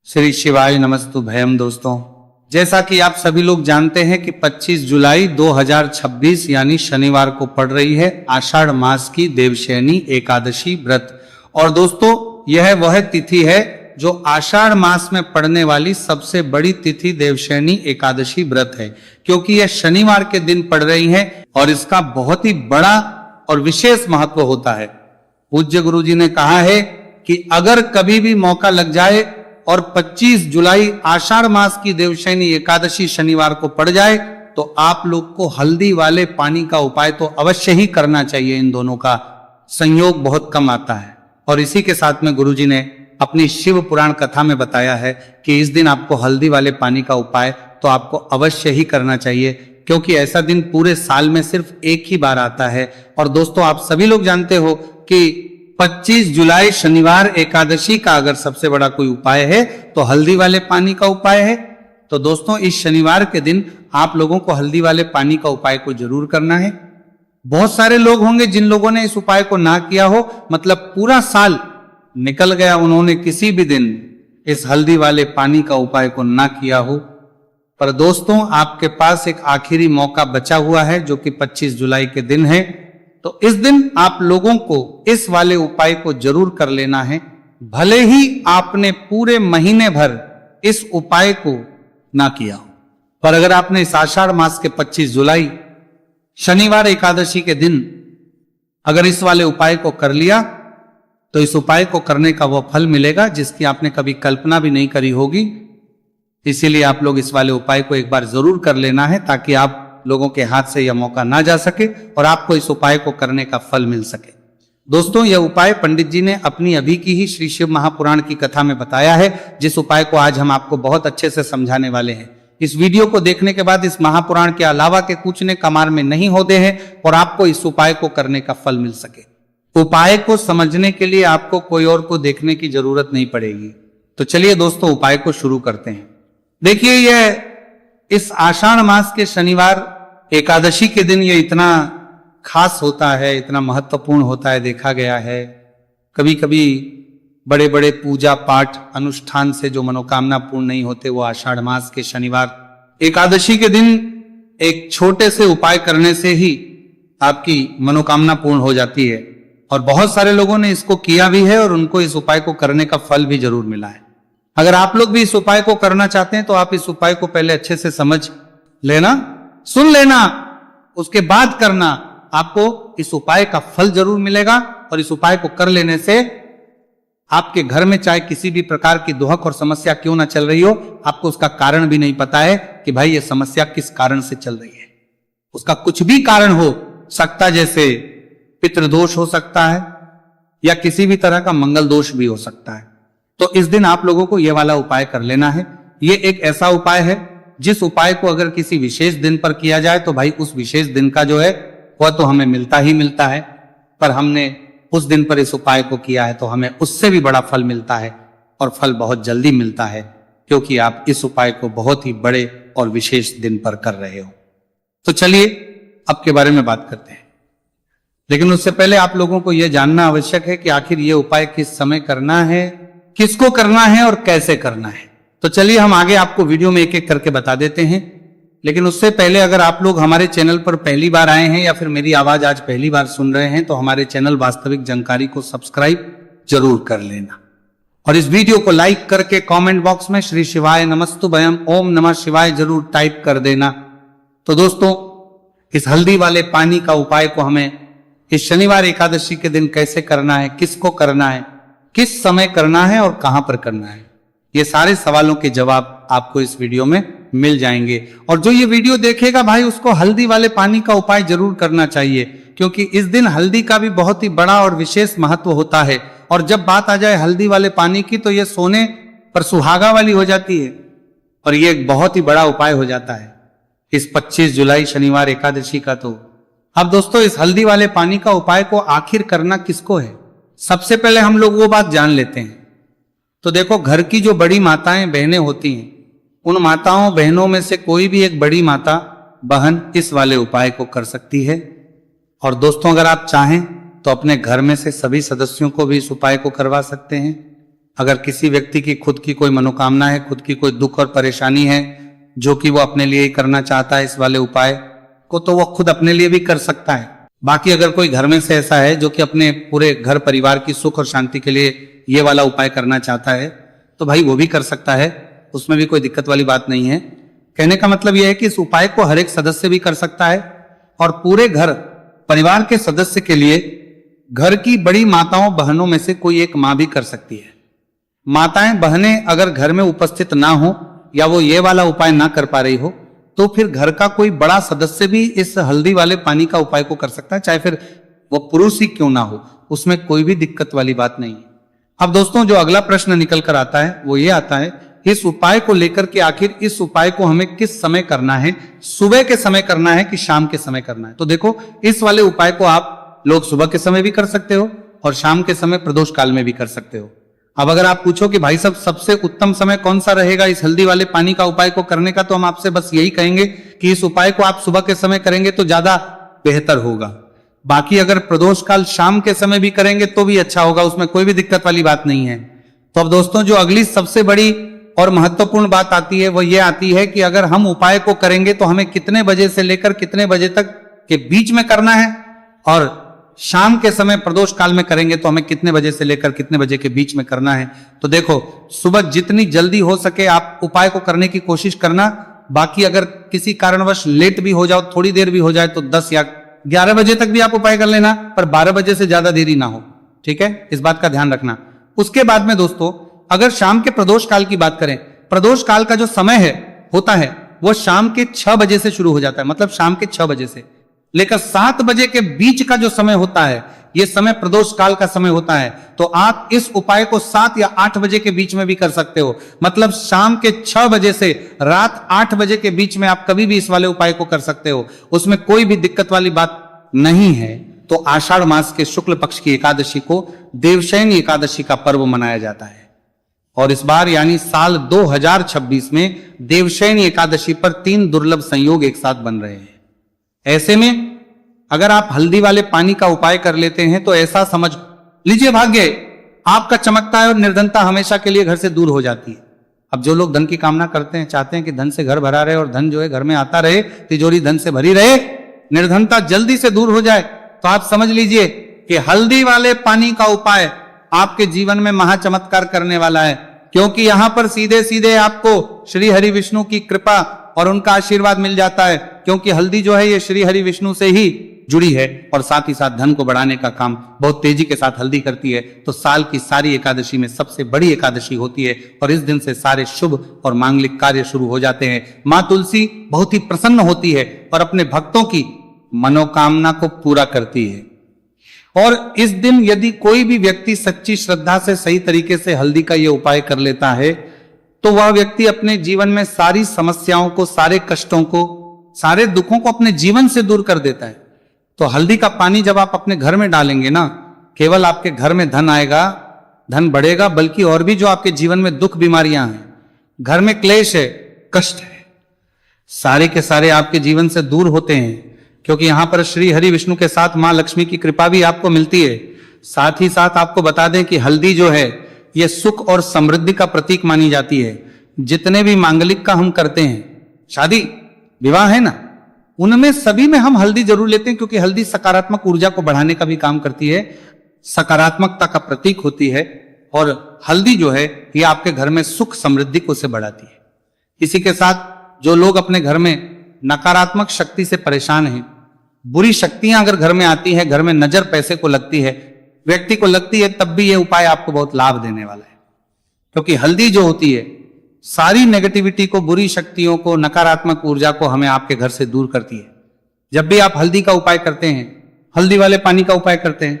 श्री शिवाय नमस्तुभयम। दोस्तों, जैसा कि आप सभी लोग जानते हैं कि 25 जुलाई 2026 यानी शनिवार को पड़ रही है आषाढ़ मास की देवशयनी एकादशी व्रत। और दोस्तों, यह वह तिथि है जो आषाढ़ मास में पड़ने वाली सबसे बड़ी तिथि देवशयनी एकादशी व्रत है, क्योंकि यह शनिवार के दिन पड़ रही है और इसका बहुत ही बड़ा और विशेष महत्व होता है। पूज्य गुरु जी ने कहा है कि अगर कभी भी मौका लग जाए और 25 जुलाई आषाढ़ मास की देवशयनी एकादशी शनिवार को पड़ जाए तो आप लोग को हल्दी वाले पानी का उपाय तो अवश्य ही करना चाहिए। इन दोनों का संयोग बहुत कम आता है। और इसी के साथ में गुरुजी ने अपनी शिव पुराण कथा में बताया है कि इस दिन आपको हल्दी वाले पानी का उपाय तो आपको अवश्य ही करना चाहिए, क्योंकि ऐसा दिन पूरे साल में सिर्फ एक ही बार आता है। और दोस्तों, आप सभी लोग जानते हो कि 25 जुलाई शनिवार एकादशी का अगर सबसे बड़ा कोई उपाय है तो हल्दी वाले पानी का उपाय है। तो दोस्तों, इस शनिवार के दिन आप लोगों को हल्दी वाले पानी का उपाय को जरूर करना है। बहुत सारे लोग होंगे जिन लोगों ने इस उपाय को ना किया हो, मतलब पूरा साल निकल गया, उन्होंने किसी भी दिन इस हल्दी वाले पानी का उपाय को ना किया हो। पर दोस्तों, आपके पास एक आखिरी मौका बचा हुआ है जो कि 25 जुलाई के दिन है। तो इस दिन आप लोगों को इस वाले उपाय को जरूर कर लेना है, भले ही आपने पूरे महीने भर इस उपाय को ना किया हो। पर अगर आपने इस आषाढ़ मास के 25 जुलाई शनिवार एकादशी के दिन अगर इस वाले उपाय को कर लिया तो इस उपाय को करने का वो फल मिलेगा जिसकी आपने कभी कल्पना भी नहीं करी होगी। इसीलिए आप लोग इस वाले उपाय को एक बार जरूर कर लेना है, ताकि आप लोगों के हाथ से यह मौका ना जा सके और आपको इस उपाय को करने का फल मिल सके। दोस्तों, यह उपाय पंडित जी ने अपनी अभी की ही श्री शिव महापुराण की कथा में बताया है, जिस उपाय को आज हम आपको बहुत अच्छे से समझाने वाले हैं। इस वीडियो को देखने के बाद इस महापुराण के अलावा के पूछने कमार में नहीं होते हैं और आपको इस उपाय को करने का फल मिल सके। उपाय को समझने के लिए आपको कोई और को देखने की जरूरत नहीं पड़ेगी। तो चलिए दोस्तों, उपाय को शुरू करते हैं। देखिए, यह इस आषाढ़ मास के शनिवार एकादशी के दिन ये इतना खास होता है, इतना महत्वपूर्ण होता है, देखा गया है। कभी कभी बड़े बड़े पूजा पाठ अनुष्ठान से जो मनोकामना पूर्ण नहीं होते, वो आषाढ़ मास के शनिवार एकादशी के दिन एक छोटे से उपाय करने से ही आपकी मनोकामना पूर्ण हो जाती है। और बहुत सारे लोगों ने इसको किया भी है और उनको इस उपाय को करने का फल भी जरूर मिला है। अगर आप लोग भी इस उपाय को करना चाहते हैं तो आप इस उपाय को पहले अच्छे से समझ लेना, सुन लेना, उसके बाद करना। आपको इस उपाय का फल जरूर मिलेगा। और इस उपाय को कर लेने से आपके घर में चाहे किसी भी प्रकार की दुहक और समस्या क्यों ना चल रही हो, आपको उसका कारण भी नहीं पता है कि भाई ये समस्या किस कारण से चल रही है। उसका कुछ भी कारण हो सकता, जैसे पितृदोष हो सकता है या किसी भी तरह का मंगल दोष भी हो सकता है। तो इस दिन आप लोगों को यह वाला उपाय कर लेना है। ये एक ऐसा उपाय है जिस उपाय को अगर किसी विशेष दिन पर किया जाए तो भाई उस विशेष दिन का जो है वह तो हमें मिलता ही मिलता है। पर हमने उस दिन पर इस उपाय को किया है तो हमें उससे भी बड़ा फल मिलता है, और फल बहुत जल्दी मिलता है, क्योंकि आप इस उपाय को बहुत ही बड़े और विशेष दिन पर कर रहे हो। तो चलिए अब के बारे में बात करते हैं। लेकिन उससे पहले आप लोगों को यह जानना आवश्यक है कि आखिर ये उपाय किस समय करना है, किसको करना है और कैसे करना है। तो चलिए हम आगे आपको वीडियो में एक एक करके बता देते हैं। लेकिन उससे पहले अगर आप लोग हमारे चैनल पर पहली बार आए हैं या फिर मेरी आवाज आज पहली बार सुन रहे हैं तो हमारे चैनल वास्तविक जानकारी को सब्सक्राइब जरूर कर लेना। और इस वीडियो को लाइक करके कमेंट बॉक्स में श्री शिवाय नमस्तुभयम ओम नमः शिवाय जरूर टाइप कर देना। तो दोस्तों, इस हल्दी वाले पानी का उपाय को हमें इस शनिवार एकादशी के दिन कैसे करना है, किसको करना है, किस समय करना है और कहां पर करना है, ये सारे सवालों के जवाब आपको इस वीडियो में मिल जाएंगे। और जो ये वीडियो देखेगा भाई, उसको हल्दी वाले पानी का उपाय जरूर करना चाहिए, क्योंकि इस दिन हल्दी का भी बहुत ही बड़ा और विशेष महत्व होता है। और जब बात आ जाए हल्दी वाले पानी की तो ये सोने पर सुहागा वाली हो जाती है और ये एक बहुत ही बड़ा उपाय हो जाता है इस 25 जुलाई शनिवार एकादशी का। तो अब दोस्तों, इस हल्दी वाले पानी का उपाय को आखिर करना किसको है, सबसे पहले हम लोग वो बात जान लेते हैं। तो देखो, घर की जो बड़ी माताएं बहनें होती हैं, उन माताओं बहनों में से कोई भी एक बड़ी माता बहन इस वाले उपाय को कर सकती है। और दोस्तों, अगर आप चाहें तो अपने घर में से सभी सदस्यों को भी इस उपाय को करवा सकते हैं। अगर किसी व्यक्ति की खुद की कोई मनोकामना है, खुद की कोई दुख और परेशानी है जो कि वो अपने लिए ही करना चाहता है इस वाले उपाय को, तो वो खुद अपने लिए भी कर सकता है। बाकी अगर कोई घर में से ऐसा है जो कि अपने पूरे घर परिवार की सुख और शांति के लिए ये वाला उपाय करना चाहता है, तो भाई वो भी कर सकता है, उसमें भी कोई दिक्कत वाली बात नहीं है। कहने का मतलब यह है कि इस उपाय को हर एक सदस्य भी कर सकता है और पूरे घर परिवार के सदस्य के लिए घर की बड़ी माताओं बहनों में से कोई एक मां भी कर सकती है। माताएं बहनें अगर घर में उपस्थित ना हो या वो ये वाला उपाय ना कर पा रही हो, तो फिर घर का कोई बड़ा सदस्य भी इस हल्दी वाले पानी का उपाय को कर सकता है, चाहे फिर वो पुरुष ही क्यों ना हो, उसमें कोई भी दिक्कत वाली बात नहीं है। अब दोस्तों जो अगला प्रश्न निकल कर आता है वो ये आता है, इस उपाय को लेकर के आखिर इस उपाय को हमें किस समय करना है, सुबह के समय करना है कि शाम के समय करना है। तो देखो, इस वाले उपाय को आप लोग सुबह के समय भी कर सकते हो और शाम के समय प्रदोष काल में भी कर सकते हो। अब अगर आप पूछो कि भाई साहब सबसे उत्तम समय कौन सा रहेगा इस हल्दी वाले पानी का उपाय को करने का, तो हम आपसे बस यही कहेंगे कि इस उपाय को आप सुबह के समय करेंगे तो ज्यादा बेहतर होगा। बाकी अगर प्रदोष काल शाम के समय भी करेंगे तो भी अच्छा होगा, उसमें कोई भी दिक्कत वाली बात नहीं है। तो अब दोस्तों जो अगली सबसे बड़ी और महत्वपूर्ण बात आती है वो ये आती है कि अगर हम उपाय को करेंगे तो हमें कितने बजे से लेकर कितने बजे तक के बीच में करना है, और शाम के समय प्रदोष काल में करेंगे तो हमें कितने बजे से लेकर कितने बजे के बीच में करना है। तो देखो, सुबह जितनी जल्दी हो सके आप उपाय को करने की कोशिश करना। बाकी अगर किसी कारणवश लेट भी हो जाओ, थोड़ी देर भी हो जाए, तो 10 या 11 बजे तक भी आप उपाय कर लेना, पर 12 बजे से ज्यादा देरी ना हो, ठीक है, इस बात का ध्यान रखना। उसके बाद में दोस्तों अगर शाम के प्रदोष काल की बात करें, प्रदोष काल का जो समय है होता है वो शाम के 6 बजे से शुरू हो जाता है, मतलब शाम के 6 बजे से लेकर 7 बजे के बीच का जो समय होता है यह समय प्रदोष काल का समय होता है। तो आप इस उपाय को 7 या 8 बजे के बीच में भी कर सकते हो, मतलब शाम के 6 बजे से रात 8 बजे के बीच में आप कभी भी इस वाले उपाय को कर सकते हो, उसमें कोई भी दिक्कत वाली बात नहीं है। तो आषाढ़ मास के शुक्ल पक्ष की एकादशी को देवशयनी एकादशी का पर्व मनाया जाता है, और इस बार यानी साल 2026 में देवशयनी एकादशी पर 3 दुर्लभ संयोग एक साथ बन रहे हैं। ऐसे में अगर आप हल्दी वाले पानी का उपाय कर लेते हैं तो ऐसा समझ लीजिए भाग्य आपका चमकता है और निर्धनता हमेशा के लिए घर से दूर हो जाती है। अब जो लोग धन की कामना करते हैं, चाहते हैं कि धन से घर भरा रहे और धन जो है घर में आता रहे, तिजोरी धन से भरी रहे, निर्धनता जल्दी से दूर हो जाए, तो आप समझ लीजिए कि हल्दी वाले पानी का उपाय आपके जीवन में महाचमत्कार करने वाला है, क्योंकि यहां पर सीधे सीधे आपको श्री हरि विष्णु की कृपा और उनका आशीर्वाद मिल जाता है, क्योंकि हल्दी जो है ये श्री हरि विष्णु से ही जुड़ी है और साथ ही साथ धन को बढ़ाने का काम बहुत तेजी के साथ हल्दी करती है। तो साल की सारी एकादशी में सबसे बड़ी एकादशी होती है और इस दिन से सारे शुभ और मांगलिक कार्य शुरू हो जाते हैं। मां तुलसी बहुत ही प्रसन्न होती है और अपने भक्तों की मनोकामना को पूरा करती है। और इस दिन यदि कोई भी व्यक्ति सच्ची श्रद्धा से सही तरीके से हल्दी का यह उपाय कर लेता है तो वह व्यक्ति अपने जीवन में सारी समस्याओं को, सारे कष्टों को, सारे दुखों को अपने जीवन से दूर कर देता है। तो हल्दी का पानी जब आप अपने घर में डालेंगे ना, केवल आपके घर में धन आएगा, धन बढ़ेगा, बल्कि और भी जो आपके जीवन में दुख बीमारियां हैं, घर में क्लेश है, कष्ट है, सारे के सारे आपके जीवन से दूर होते हैं, क्योंकि यहां पर श्री हरि विष्णु के साथ मां लक्ष्मी की कृपा भी आपको मिलती है। साथ ही साथ आपको बता दें कि हल्दी जो है यह सुख और समृद्धि का प्रतीक मानी जाती है। जितने भी मांगलिक का हम करते हैं, शादी विवाह है ना, उनमें सभी में हम हल्दी जरूर लेते हैं, क्योंकि हल्दी सकारात्मक ऊर्जा को बढ़ाने का भी काम करती है, सकारात्मकता का प्रतीक होती है, और हल्दी जो है ये आपके घर में सुख समृद्धि को से बढ़ाती है। इसी के साथ जो लोग अपने घर में नकारात्मक शक्ति से परेशान हैं, बुरी शक्तियां अगर घर में आती है, घर में नजर पैसे को लगती है, व्यक्ति को लगती है, तब भी यह उपाय आपको बहुत लाभ देने वाला है, क्योंकि हल्दी जो होती है सारी नेगेटिविटी को, बुरी शक्तियों को, नकारात्मक ऊर्जा को हमें आपके घर से दूर करती है। जब भी आप हल्दी का उपाय करते हैं, हल्दी वाले पानी का उपाय करते हैं,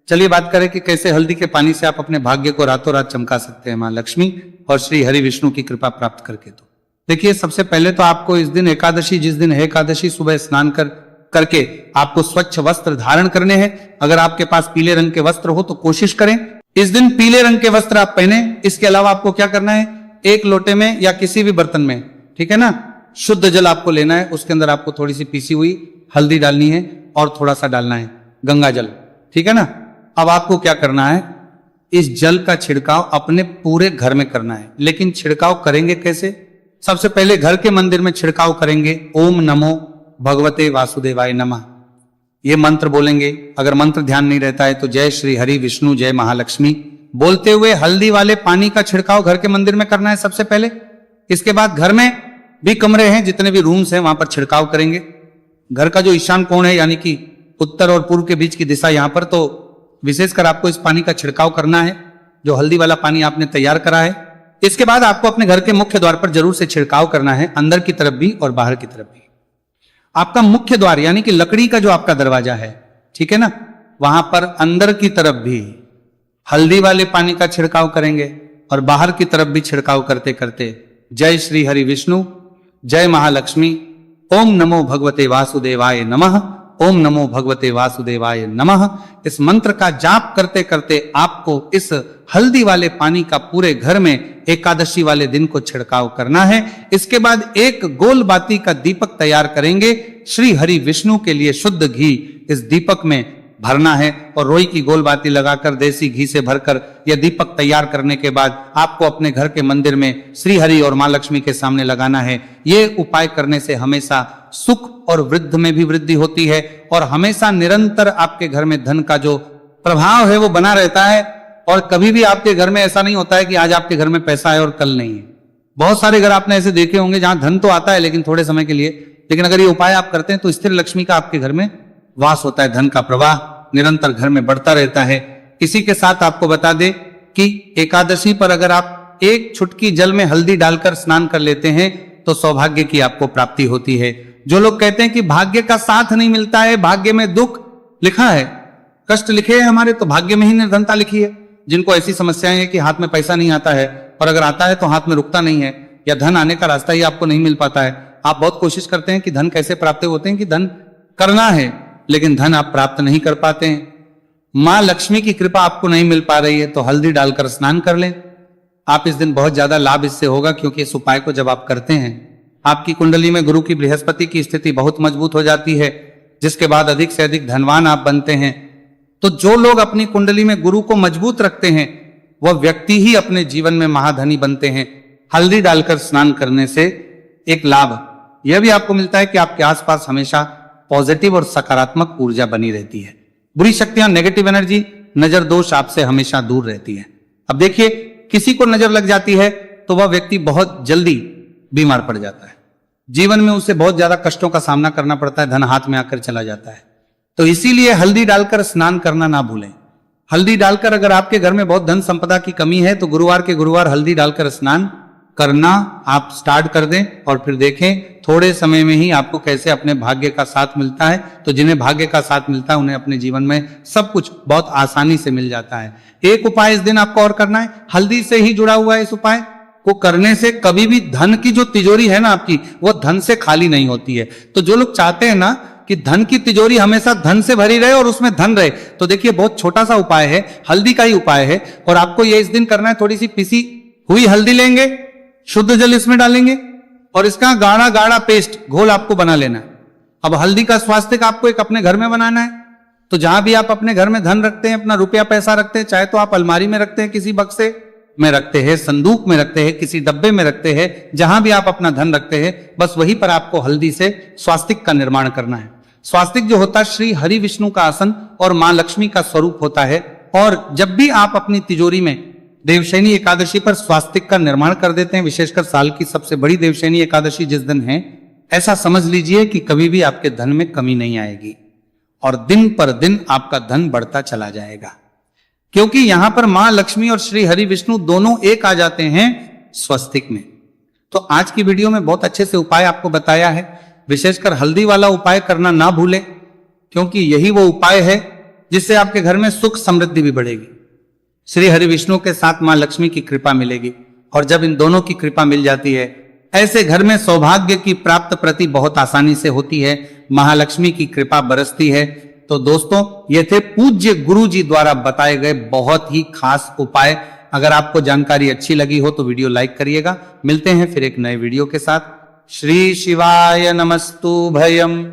चलिए बात करें कि कैसे हल्दी के पानी से आप अपने भाग्य को रातों रात चमका सकते हैं मां लक्ष्मी और श्री हरि विष्णु की कृपा प्राप्त करके। तो देखिए, सबसे पहले तो आपको इस दिन एकादशी, जिस दिन है एकादशी, सुबह स्नान करके आपको स्वच्छ वस्त्र धारण करने हैं। अगर आपके पास पीले रंग के वस्त्र हो तो कोशिश करें इस दिन पीले रंग के वस्त्र आप पहने। इसके अलावा आपको क्या करना है, एक लोटे में या किसी भी बर्तन में, ठीक है ना, शुद्ध जल आपको लेना है, उसके अंदर आपको थोड़ी सी पीसी हुई हल्दी डालनी है और थोड़ा सा डालना है गंगा जल, ठीक है ना। अब आपको क्या करना है, इस जल का छिड़काव अपने पूरे घर में करना है। लेकिन छिड़काव करेंगे कैसे? सबसे पहले घर के मंदिर में छिड़काव करेंगे। ओम नमो भगवते वासुदेवाय नमः, ये मंत्र बोलेंगे। अगर मंत्र ध्यान नहीं रहता है तो जय श्री हरि विष्णु जय महालक्ष्मी बोलते हुए हल्दी वाले पानी का छिड़काव घर के मंदिर में करना है सबसे पहले। इसके बाद घर में भी कमरे हैं, जितने भी रूम्स हैं, वहां पर छिड़काव करेंगे। घर का जो ईशान कोण है, यानी कि उत्तर और पूर्व के बीच की दिशा, यहां पर तो विशेषकर आपको इस पानी का छिड़काव करना है, जो हल्दी वाला पानी आपने तैयार करा है। इसके बाद आपको अपने घर के मुख्य द्वार पर जरूर से छिड़काव करना है, अंदर की तरफ भी और बाहर की तरफ भी। आपका मुख्य द्वार यानी कि लकड़ी का जो आपका दरवाजा है, ठीक है ना, वहां पर अंदर की तरफ भी हल्दी वाले पानी का छिड़काव करेंगे और बाहर की तरफ भी छिड़काव करते करते जय श्री हरि विष्णु जय महालक्ष्मी ओम नमो भगवते वासुदेवाय नमः ओम नमो भगवते वासुदेवाय नमः, इस मंत्र का जाप करते करते आपको इस हल्दी वाले पानी का पूरे घर में एकादशी वाले दिन को छिड़काव करना है। इसके बाद एक गोल बाती का दीपक तैयार करेंगे। श्री हरि विष्णु के लिए शुद्ध घी इस दीपक में भरना है और रोई की गोल बाती लगाकर देसी घी से भरकर यह दीपक तैयार करने के बाद आपको अपने घर के मंदिर में श्री हरि और मां लक्ष्मी के सामने लगाना है। ये उपाय करने से हमेशा सुख और वृद्धि में भी वृद्धि होती है और हमेशा निरंतर आपके घर में धन का जो प्रभाव है वो बना रहता है। और कभी भी आपके घर में ऐसा नहीं होता है कि आज आपके घर में पैसा है और कल नहीं है। बहुत सारे घर आपने ऐसे देखे होंगे जहां धन तो आता है लेकिन थोड़े समय के लिए, लेकिन अगर ये उपाय आप करते हैं तो स्थिर लक्ष्मी का आपके घर में वास होता है, धन का प्रवाह निरंतर घर में बढ़ता रहता है। इसी के साथ आपको बता दे कि एकादशी पर अगर आप एक चुटकी जल में हल्दी डालकर स्नान कर लेते हैं तो सौभाग्य की आपको प्राप्ति होती है। जो लोग कहते हैं कि भाग्य का साथ नहीं मिलता है, भाग्य में दुख लिखा है, कष्ट लिखे हैं हमारे, तो भाग्य में ही निर्धनता लिखी है। जिनको ऐसी समस्याएं हैं कि हाथ में पैसा नहीं आता है और अगर आता है तो हाथ में रुकता नहीं है या धन आने का रास्ता ही आपको नहीं मिल पाता है, आप बहुत कोशिश करते हैं कि धन कैसे प्राप्त होते हैं, कि धन करना है लेकिन धन आप प्राप्त नहीं कर पाते हैं, मां लक्ष्मी की कृपा आपको नहीं मिल पा रही है, तो हल्दी डालकर स्नान कर लें। आप इस दिन बहुत ज्यादा लाभ इससे होगा, क्योंकि इस उपाय को जब आप करते हैं आपकी कुंडली में गुरु की बृहस्पति की स्थिति बहुत मजबूत हो जाती है, जिसके बाद अधिक से अधिक धनवान आप बनते हैं। तो जो लोग अपनी कुंडली में गुरु को मजबूत रखते हैं वह व्यक्ति ही अपने जीवन में महाधनी बनते हैं। हल्दी डालकर स्नान करने से एक लाभ यह भी आपको मिलता है कि आपके आसपास हमेशा पॉजिटिव और सकारात्मक ऊर्जा बनी रहती है। बुरी शक्तियां, नेगेटिव एनर्जी, नजर दोष आपसे हमेशा दूर रहती है। अब देखिए, किसी को नजर लग जाती है तो वह व्यक्ति बहुत जल्दी बीमार पड़ जाता है, जीवन में उसे बहुत ज्यादा कष्टों का सामना करना पड़ता है, धन हाथ में आकर चला जाता है। तो इसीलिए हल्दी डालकर स्नान करना ना भूलें। हल्दी डालकर अगर आपके घर में बहुत धन संपदा की कमी है तो गुरुवार के गुरुवार हल्दी डालकर स्नान करना आप स्टार्ट कर दें और फिर देखें थोड़े समय में ही आपको कैसे अपने भाग्य का साथ मिलता है। तो जिन्हें भाग्य का साथ मिलता है उन्हें अपने जीवन में सब कुछ बहुत आसानी से मिल जाता है। एक उपाय इस दिन आपको और करना है, हल्दी से ही जुड़ा हुआ है। इस उपाय को करने से कभी भी धन की जो तिजोरी है ना आपकी, वो धन से खाली नहीं होती है। तो जो लोग चाहते हैं ना कि धन की तिजोरी हमेशा धन से भरी रहे और उसमें धन रहे, तो देखिए बहुत छोटा सा उपाय है, हल्दी का ही उपाय है। और आपको ये इस दिन करना है, थोड़ी सी पिसी हुई हल्दी लेंगे, शुद्ध जल इसमें डालेंगे और इसका गाढ़ा गाढ़ा पेस्ट घोल आपको बना लेना है। अब हल्दी का स्वास्तिक आपको एक अपने घर में बनाना है। तो जहां भी आप अपने घर में धन रखते हैं, अपना रुपया पैसा रखते हैं, चाहे तो आप अलमारी में रखते हैं, किसी बक्से में रखते हैं, संदूक में रखते हैं, किसी डब्बे में रखते हैं, जहां भी आप अपना धन रखते हैं, बस वहीं पर आपको हल्दी से स्वास्तिक का निर्माण करना है। स्वास्तिक जो होता है श्री हरि विष्णु का आसन और मां लक्ष्मी का स्वरूप होता है। और जब भी आप अपनी तिजोरी में देवशयनी एकादशी पर स्वास्तिक का निर्माण कर देते हैं, विशेषकर साल की सबसे बड़ी देवशयनी एकादशी जिस दिन है, ऐसा समझ लीजिए कि कभी भी आपके धन में कमी नहीं आएगी और दिन पर दिन आपका धन बढ़ता चला जाएगा, क्योंकि यहां पर मां लक्ष्मी और श्री हरि विष्णु दोनों एक आ जाते हैं स्वस्तिक में। तो आज की वीडियो में बहुत अच्छे से उपाय आपको बताया है। विशेषकर हल्दी वाला उपाय करना ना भूलें, क्योंकि यही वो उपाय है जिससे आपके घर में सुख समृद्धि भी बढ़ेगी, श्री हरि विष्णु के साथ मां लक्ष्मी की कृपा मिलेगी। और जब इन दोनों की कृपा मिल जाती है, ऐसे घर में सौभाग्य की प्राप्त प्रति बहुत आसानी से होती है, महालक्ष्मी की कृपा बरसती है। तो दोस्तों, ये थे पूज्य गुरु जी द्वारा बताए गए बहुत ही खास उपाय। अगर आपको जानकारी अच्छी लगी हो तो वीडियो लाइक करिएगा। मिलते हैं फिर एक नए वीडियो के साथ। श्री शिवाय नमस्तु भयम।